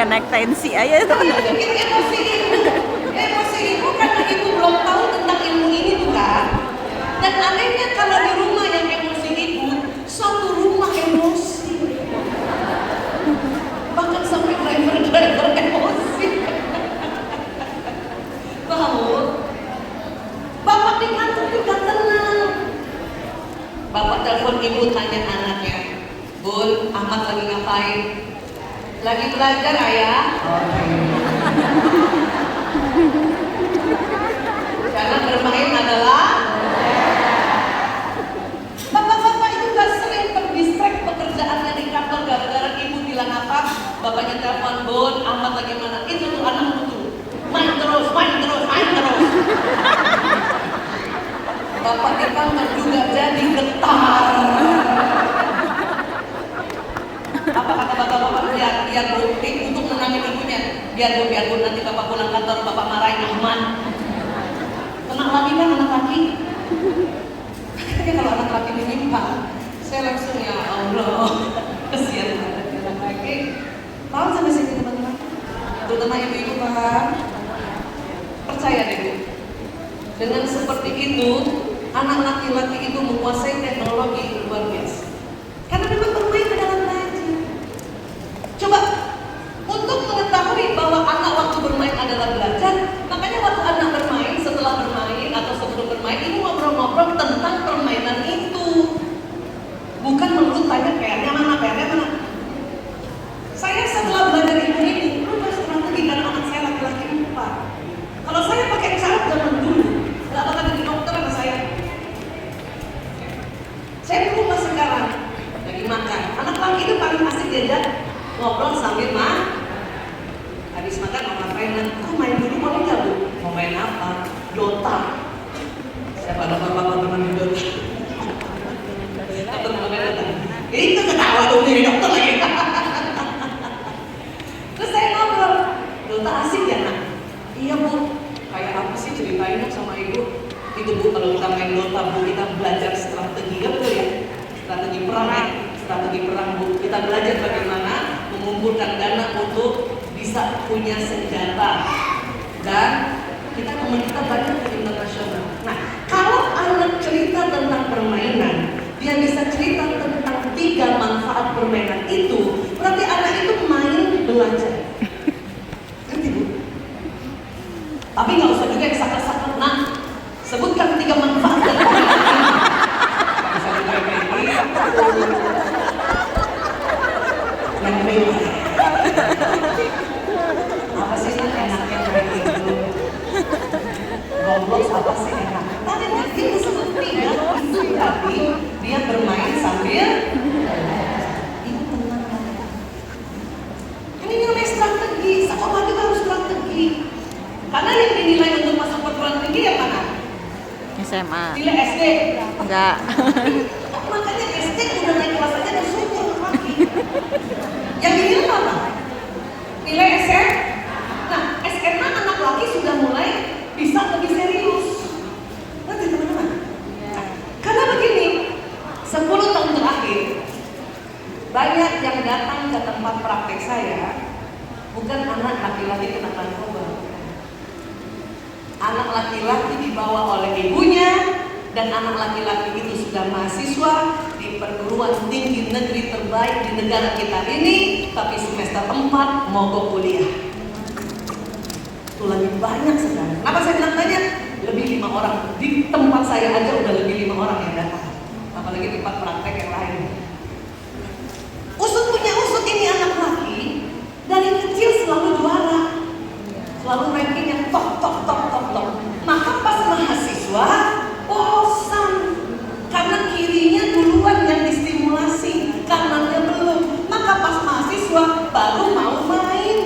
nggak naik tensi aja tuh. Emosi ibu karena ibu belum tahu tentang ilmu ini bukan. Dan anehnya kalau di rumah yang emosi ibu, satu rumah emosi. Bahkan sampai driver emosi. Tahu? Bapak di kantor juga tenang. Bapak telepon ibu tanya anaknya, Bun, Ahmad lagi ngapain? Lagi belajar ayah. Karena bermain adalah bapak-bapak itu gak sering terdistract pekerjaannya di kantor gara-gara ibu bilang apa? Bapaknya telepon, Bun, Ahmad lagi mana? Itu tuh anak tuh main terus. Bapak di kantor juga jadi getar. Apa kata bapak-bapak? Biar Bu, untuk menangin ibunya. Biar Bu, nanti bapak pulang kantor, bapak marahin Ahmad. Kena lagi kan anak laki? Tapi kalau anak laki menyimpang, saya langsung ya Allah, kesian banget anak laki. Tahu sampai sini teman-teman? Terutama ibu-ibu paham? Percaya deh Bu. Dengan seperti itu, anak laki-laki itu menguasai teknologi luar biasa. Karena memang bermain adalah belajar. Coba untuk mengetahui bahwa anak waktu bermain adalah belajar, makanya waktu anak bermain, setelah bermain atau sebelum bermain, ibu ngobrol-ngobrol tentang permainan itu. Bukan melulu tanya PR-nya mana. Saya setelah belajar ilmu ini, berubah strategi karena anak saya laki-laki 4. Kalau saya pakai cara zaman dulu, nggak bakal jadi dokter anak saya. Saya berubah sekarang, lagi makan. Anak laki itu paling asik diajak ngobrol sambil habis makan mau ngapain? Aku main dulu boleh nggak Bu? Mau main apa? Dota. Saya pada bapak main Dota. Atau mau main Dota? Itu ketawa tuh jadi dokter lagi. Terus saya ngobrol, Dota asik ya nak? Iya Bu. Kayak apa sih ceritain sama ibu? Itu Bu, kalau kita main Dota Bu, kita belajar strategi, ya betul ya? Strategi perang Bu. Kita belajar bagaimana mengumpulkan dana untuk bisa punya senjata, dan kita banyak ke internasional. Nah, kalau anak cerita tentang permainan, dia bisa cerita tentang 3 manfaat permainan itu, berarti anak itu main belajar. Ngerti Bu? Tapi nggak usah juga yang sakit-sakit. Nah, sebutkan 3 manfaat dari permainan ini. Yang real. Apa sih enaknya kayak gitu? Goblok apa sih enak? Tadi dia sebut 3 itu tadi dia bermain sambil ibu tenang. Ini namanya strategi. Sekolah juga harus strategi. Karena yang dinilai untuk masuk perguruan tinggi yang mana? SMA. Nilai SD? Enggak. Makanya SD udah naik kelas aja udah syukur lagi. Yang dinilai apa? Nilai SM? Nah, SMA anak laki sudah mulai bisa lebih serius. Ngerti teman-teman? Nah, karena begini, 10 tahun terakhir banyak yang datang ke tempat praktek saya bukan anak laki-laki kena narkoba. Anak laki-laki dibawa oleh ibunya, dan anak laki-laki itu sudah mahasiswa di perguruan tinggi negeri terbaik di negara kita ini, tapi semester 4 mogok kuliah. Itu lagi banyak sekarang. Kenapa saya bilang banyak? Lebih 5 orang. Di tempat saya aja udah lebih 5 orang yang datang. Apalagi tempat praktek yang lain. Usut punya usut ini anak laki, dari kecil selalu juara. Selalu ranking yang top. Maka pas mahasiswa bosan karena kirinya duluan yang distimulasi, kanannya belum. Maka pas mahasiswa baru mau main.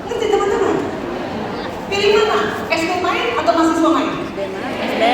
Ngerti teman-teman? Pilih mana? SD main atau mahasiswa main? SD.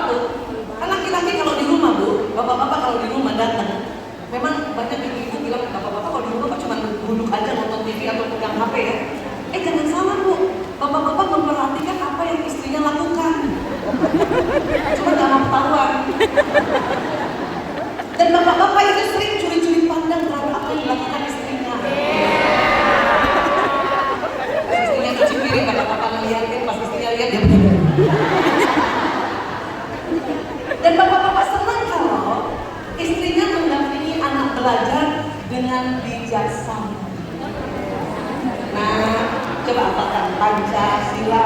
Bu? Kan laki-laki kalau di rumah Bu, bapak-bapak kalau di rumah datang, memang banyak ibu-ibu bilang bapak-bapak kalau di rumah cuma duduk aja nonton TV atau pegang HP ya. Jangan salah Bu, bapak-bapak memperhatikan apa yang istrinya lakukan. Cuma gak mau ketahuan. Dan bapak-bapak itu sering curi-curi pandang terhadap apa yang dilakukan istrinya. Istrinya cuci piring, bapak-bapak ngeliatin, pas istrinya lihat dia begini. Dan bapak-bapak senang kalau istrinya mendampingi anak belajar dengan bijaksana. Nah, coba apakah Pancasila,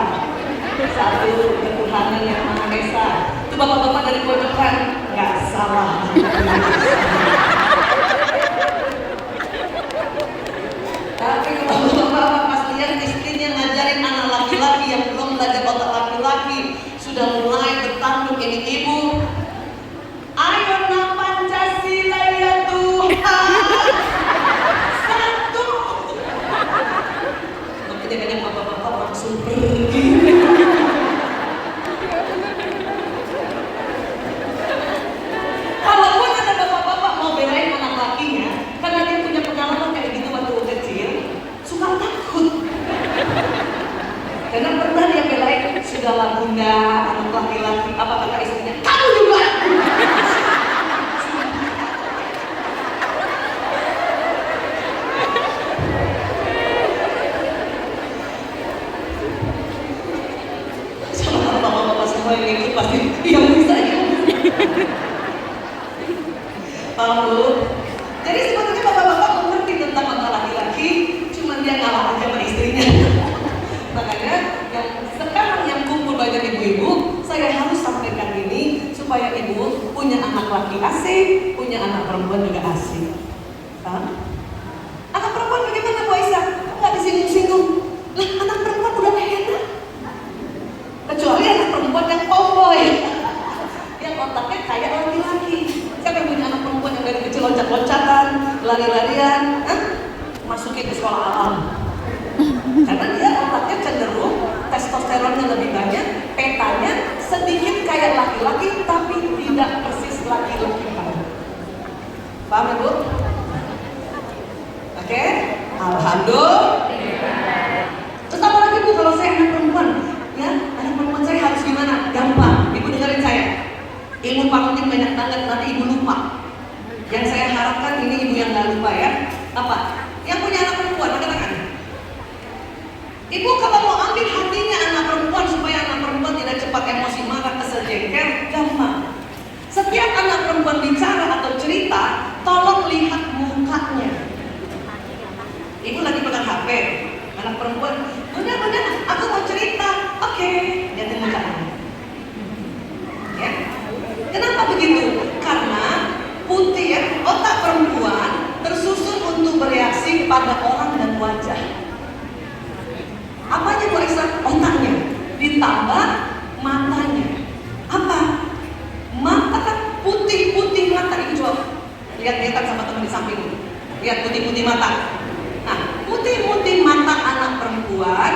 satu ketuhanan yang Maha Esa. Itu bapak-bapak dari pojokan, nggak salah. Tapi kalau bapak-bapak pas lihat istrinya ngajarin anak laki-laki yang belum belajar otak laki-laki, sudah mulai bertanduk ini ibu. Ayo nak Pancasila ya Tuhan. Satu. Makanya banyak bapak-bapak langsung pergi. Kalaupun ada bapak-bapak mau belain anak lakinya, karena dia punya pengalaman kayak gitu waktu kecil, suka takut. Karena pernah dia belain, sudahlah bunda, anak laki-laki, apa kata istrinya, kamu juga. Sama bapak-bapak semua yang ikut pasti yang bisa ya. Paham Bu? Jadi sebetulnya bapak-bapak mengerti tentang mata laki-laki, cuma dia ngalah aja sama istrinya. Makanya yang sekarang yang kumpul banyak ibu-ibu, saya harus sampaikan ini supaya ibu punya anak laki asik, punya anak perempuan juga asik. Paham? Anak perempuan bagaimana Bu Aisyah? Nggak disinggung-singgung. Lah anak perempuan udah enak. Kecuali anak perempuan yang tomboy, yang otaknya kayak laki-laki. Siapa yang punya anak perempuan yang dari kecil loncat-loncatan, lari-larian, masukin ke sekolah alam? Karena dia otaknya cenderung testosteronnya lebih banyak, petanya sedikit kayak laki-laki tapi tidak persis laki-laki. Paham ya Bu? Oke? Alhamdulillah. Terus apa lagi Bu kalau saya anak perempuan? Ya, anak perempuan saya harus gimana? Gampang, Ibu dengerin saya. Ilmu pakunya banyak banget, nanti Ibu lupa. Yang saya harapkan ini Ibu yang gak lupa ya. Apa? Yang punya anak perempuan, angkat tangan. Ibu kalau mau ambil hatinya anak perempuan supaya anak perempuan tidak cepat emosi, marah, kesel, jengkel, gampang. Setiap anak perempuan bicara atau cerita, tolong lihat mukanya. Ibu lagi pegang HP, anak perempuan, bunda, aku mau cerita. Oke, lihatin mukanya. Ya. Kenapa begitu? Karena putih ya, otak perempuan tersusun untuk bereaksi pada orang dan wajah. Apanya Bu Aisyah? Otaknya ditambah matanya. Apa? Mata kan putih-putih mata. Ibu coba lihat-lihatan sama teman di samping. Lihat putih-putih mata. Nah, putih-putih mata anak perempuan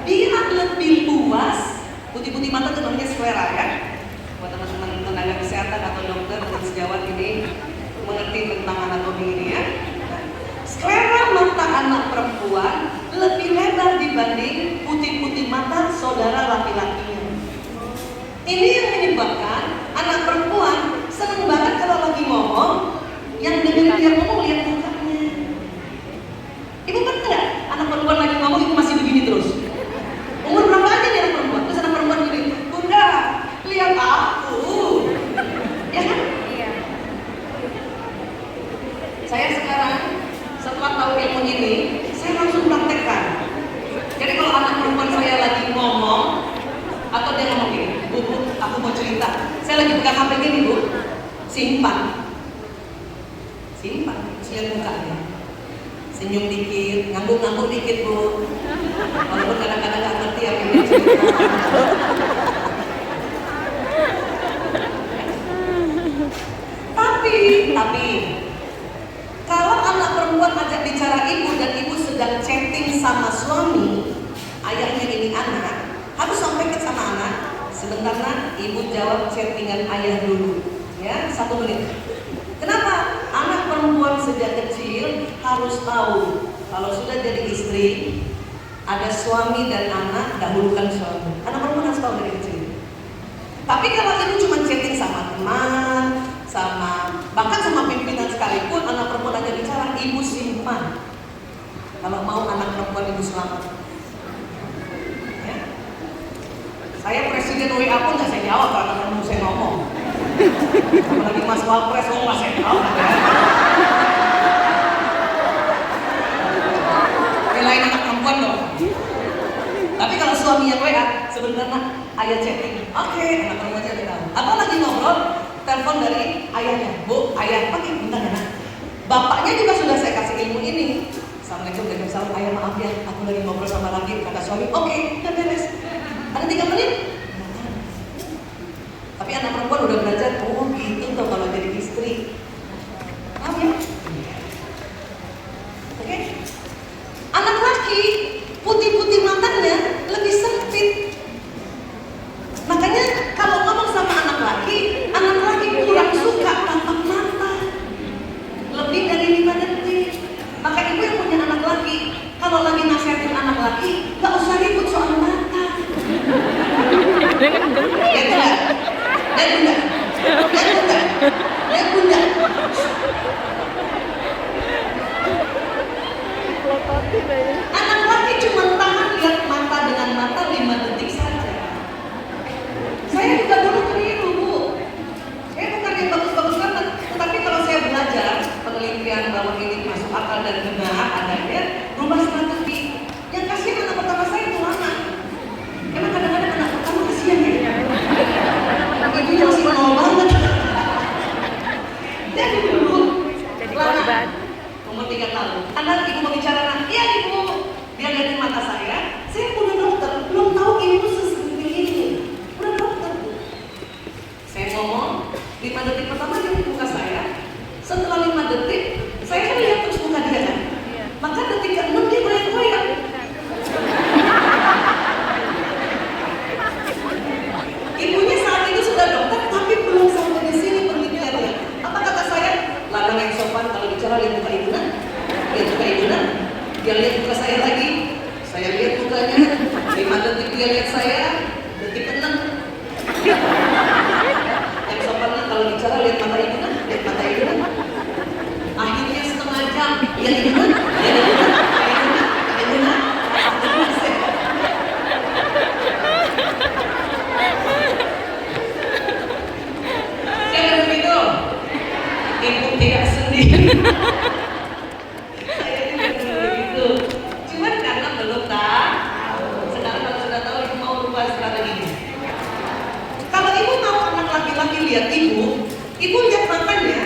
dia lebih luas. Putih-putih mata itu namanya sklera ya. Buat teman-teman tenaga kesehatan atau dokter atau sejawat ini mengerti tentang anatomi ini ya. Sklera mata anak perempuan lebih lebar dibanding putih-putih mata saudara laki-lakinya. Ini yang menyebabkan anak perempuan senang banget kalau lagi ngomong, yang dengerin dia ngomong lihat mukanya. Ibu pernah nggak anak perempuan lagi ngomong itu masih begini terus? Umur berapa aja nih anak perempuan? Terus anak perempuan gini, bunda, lihat aku. Ya kan? Saya sekarang setelah tahu ilmu ini, saya langsung praktekkan. Jadi kalau anak perempuan saya lagi ngomong, atau dia ngomong gini, Bu, aku mau cerita. Saya lagi pegang HP gini Bu, simpan. Lihat mukanya. Senyum dikit, ngangguk-ngangguk dikit Bu. Walaupun kadang-kadang gak ngerti apa yang dia cerita. Tapi kalau anak perempuan ajak bicara ibu dan ibu sedang chatting sama suami, ayahnya ini anak, harus sampaikan sama anak, Sebentar nak, ibu jawab chattingan ayah dulu. Ya, 1 menit. Kenapa? Anak perempuan sejak kecil harus tahu kalau sudah jadi istri, ada suami dan anak, dahulukan suami. Anak perempuan harus tahu dari kecil. Tapi kalau ibu cuma chatting sama teman, bahkan sama pimpinan sekalipun, anak perempuan aja bicara, ibu simpan. Kalau mau anak perempuan ibu selamat. Ya. Saya presiden WA pun nggak saya jawab kalau anak perempuan saya ngomong. Apalagi Mas Wapres, nggak saya jawab. Belain anak perempuan dong. Tapi kalau suami yang WA, sebentar nak, ayah chatting. Oke, anak perempuan saya tahu. Atau lagi ngobrol, telepon dari ayahnya. Bu, ayah, pakai bentar ya nak. Bapaknya juga sudah saya kasih ilmu ini. Assalamualaikum, waalaikumsalam. Ayah maaf ya, aku lagi ngobrol sama lagi. Kata suami, oke, udah beres. Ada 3 menit. Tapi anak perempuan udah belajar, oh gitu tuh kalau jadi istri. Paham ya? Oke? Anak laki, putih-putih matanya lebih sempit. Makanya kalau ngomong sama anak laki kurang suka tatap mata. Lebih dari 5 detik. Maka ibu yang punya anak laki, kalau lagi nasihatin anak laki, gak usah ribut soal mata. Ya bunda. Anak laki cuma tahan lihat mata dengan mata 5 detik saja. Saya juga dulu keliru, Bu. Saya bukan yang bagus-bagus banget, tetapi kalau saya belajar penelitian bahwa ini masuk akal dan benar adanya, berubah strategi. Yang kasihan anak pertama saya itu anak. Emang kadang-kadang anak pertama kasihan ya. Ibunya masih nol banget. Jadi dulu, korban. umur 3 tahun. Anak ibu mau bicara, iya ibu. Dia lihatin mata saya udah dokter, belum tahu ilmu seseperti ini. Udah dokter, Bu. Saya ngomong, 5 detik pertama dia buka saya. Setelah 5 detik, saya kan lihat terus muka dia kan. Maka detik ke-6 dia goyang-goyang. Ibunya saat itu sudah dokter, tapi belum sampai di sini penelitiannya. Apa kata saya? Ladang yang sopan kalau bicara lihat muka ibu nak, lihat muka ibu nak. Dia lihat muka saya lagi, saya lihat mukanya. 5 detik dia lihat saya, detik ke-6. Yang sopan kalau bicara lihat mata ibu nak, lihat mata ibu nak. Akhirnya setengah jam, lihat ibu nak, lihat ibu nak, lihat ibu nak. Jangan begitu, ibu tidak sendiri. Saya juga dulu begitu. Cuman karena belum tahu. Sekarang kalau sudah tahu, ibu mau rubah strategi. Kalau ibu mau anak laki-laki lihat ibu lihat matanya,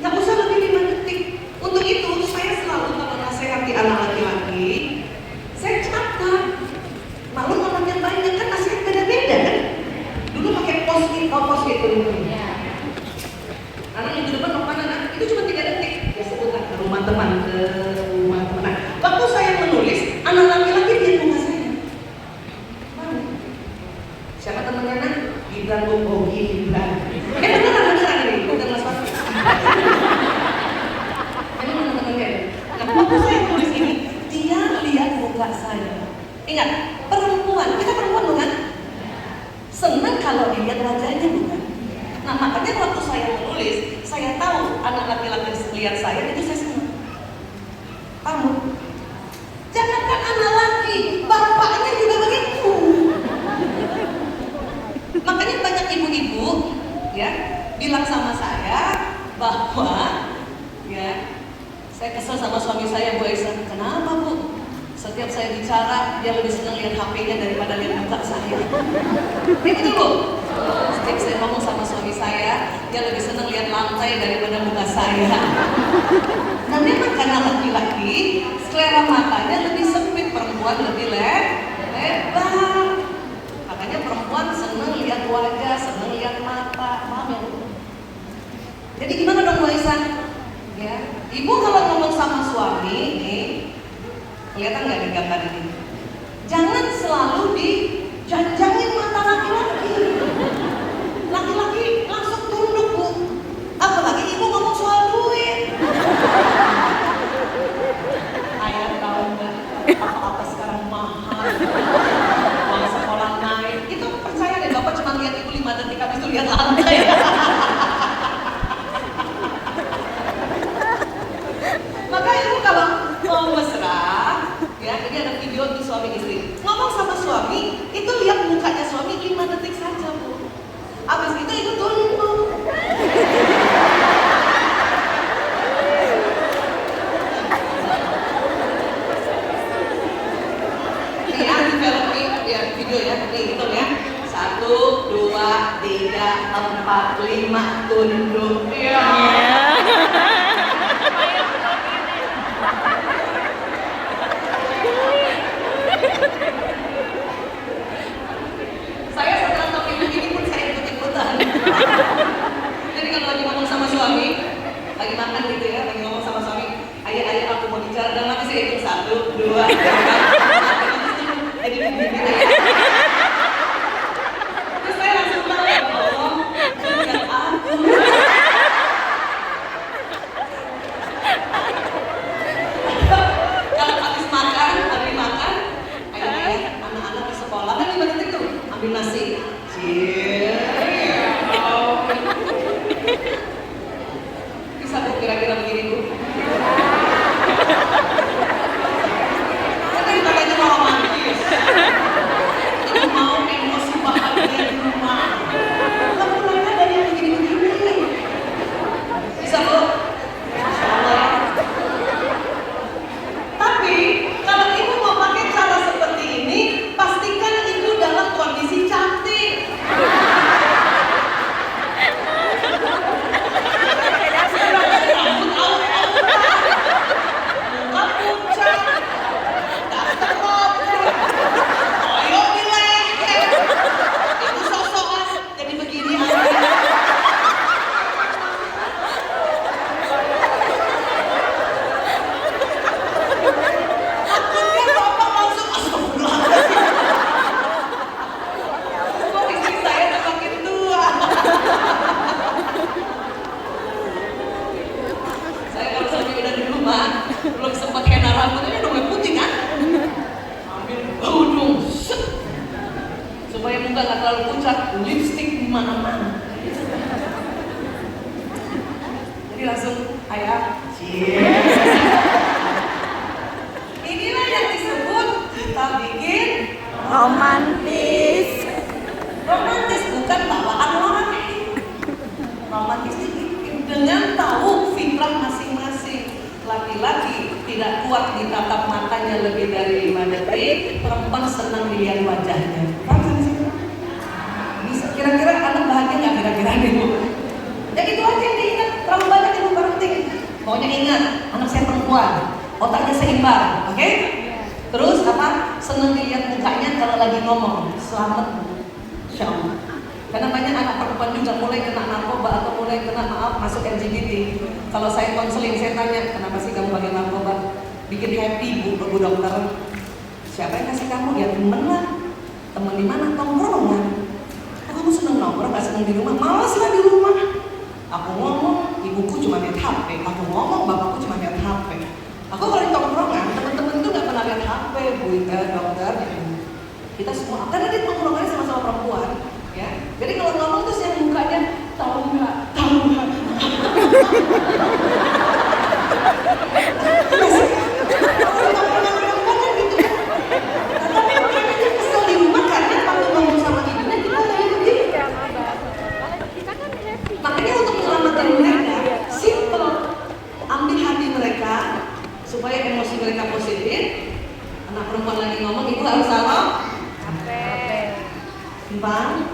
nggak usah lebih 5 detik. Untuk itu saya selalu kalau nasihati anak laki-laki, saya catat. Malu namanya banyak kan, nasihat beda-beda kan. Dulu pakai post-it dulu. Anak yang di depan mau kemana nak? Itu cuma 3 detik. Dia sebutkan ke rumah teman. Nah, waktu saya menulis, anak laki-laki lihat muka saya. Siapa temannya nak? Gibran, Gibran. Beneran ini, bukan Mas Fatih. Emang teman-temannya. Nah, waktu saya menulis ini, dia lihat muka saya. Ingat, perempuan, kita perempuan bukan? Senang kalau dilihat wajahnya bukan? Nah makanya waktu saya menulis, saya tahu anak laki-laki lihat saya, itu saya senang. Kamu, jangankan anak laki, bapaknya juga begitu. Makanya banyak ibu-ibu ya bilang sama saya bahwa ya saya kesel sama suami saya, Bu Aisyah. Kenapa Bu? Setiap saya bicara, dia lebih senang lihat HP-nya daripada lihat muka saya. Begitu Bu. Setiap saya ngomong sama suami saya, dia lebih senang lihat lantai daripada muka saya. Nah memang karena laki-laki, selera matanya lebih sempit, perempuan lebih lebar. Makanya perempuan senang lihat wajah, senang lihat mata. Paham ya Bu? Jadi gimana dong Bu Aisyah? Ya, ibu kalau ngomong sama suami, nih, kelihatan nggak di gambar ini? Jangan selalu dijanjangin mata laki-laki. 5 tunduk. Ya. Saya setelah topik ini pun saya ikut-ikutan. Jadi kalau lagi ngomong sama suami, lagi makan gitu ya, lagi ngomong sama suami, ayah aku mau bicara, dan nanti saya hitung 1, 2, 3. Jadi begini ayah. Terus saya langsung bilang, ya Allah, jangan aku. Kalau habis makan, ayah, anak-anak di sekolah kan 5 detik tuh, ambil nasi. Bisa Bu kira-kira begini Bu? Kan katanya mau romantis. Ini mau emosi bahagia di rumah. Kan mulainya dari yang begini-begini. Bisa Bu? Insya Allah. Tapi kalau ibu mau pakai cara seperti ini, pastikan ibu dalam kondisi cantik. Rambut awet-awet, muka pucat, daster robek, koyo di leher. Ibu sok-sokan jadi begini aja. Takutnya bapak langsung astagfirullahaladzim. Kok istri saya semakin tua. Saya kalau sampai udah di rumah, belum sempat henna rambutnya udah mulai putih kan? Ambil kerudung, set. Supaya muka nggak terlalu pucat, lipstick di mana-mana. Jadi langsung, ayah, inilah yang disebut kita bikin Romantis. romantis, bukan bawaan orang. Romantis itu dengan tahu fitrah masing-masing. Laki-laki tidak kuat ditatap matanya lebih dari 5 detik, perempuan senang dilihat wajahnya. Paham sih? Bisa kira-kira anak bahagia nggak kira-kira nih Bu? Ya itu aja yang diingat, terlalu banyak yang penting. Pokoknya ingat, anak saya perempuan, otaknya seimbang, oke? Terus apa? Senang dilihat mukanya kalau lagi ngomong. Selamat Bu, Insya Allah. Karena banyak anak perempuan juga mulai kena narkoba atau mulai kena masuk LGBT. Kalau saya konseling, saya tanya, kenapa sih kamu pakai narkoba? Bikin happy Bu dokter. Siapa yang kasih kamu? Ya temen lah. Temen di mana? Tongkrongan. Kamu seneng nongkrong, gak seneng di rumah? Malas lah di rumah. Aku ngomong, ibuku cuma lihat HP. Aku ngomong, bapakku cuma lihat HP. Aku kalau di tongkrongan, temen-temen tuh gak pernah lihat HP, Bu dokter. Kita semua, karena dia tongkrongannya sama-sama perempuan. Ya, jadi kalau ngomong terus yang mukanya tahu nggak? Tapi mereka kesel di rumah karena waktu ngomong sama ibunya kita kayak begini. Makanya untuk menyelamatkan mereka, simple, ambil hati mereka supaya emosi mereka positif. Anak perempuan lagi ngomong, ibu harus apa? Simpan.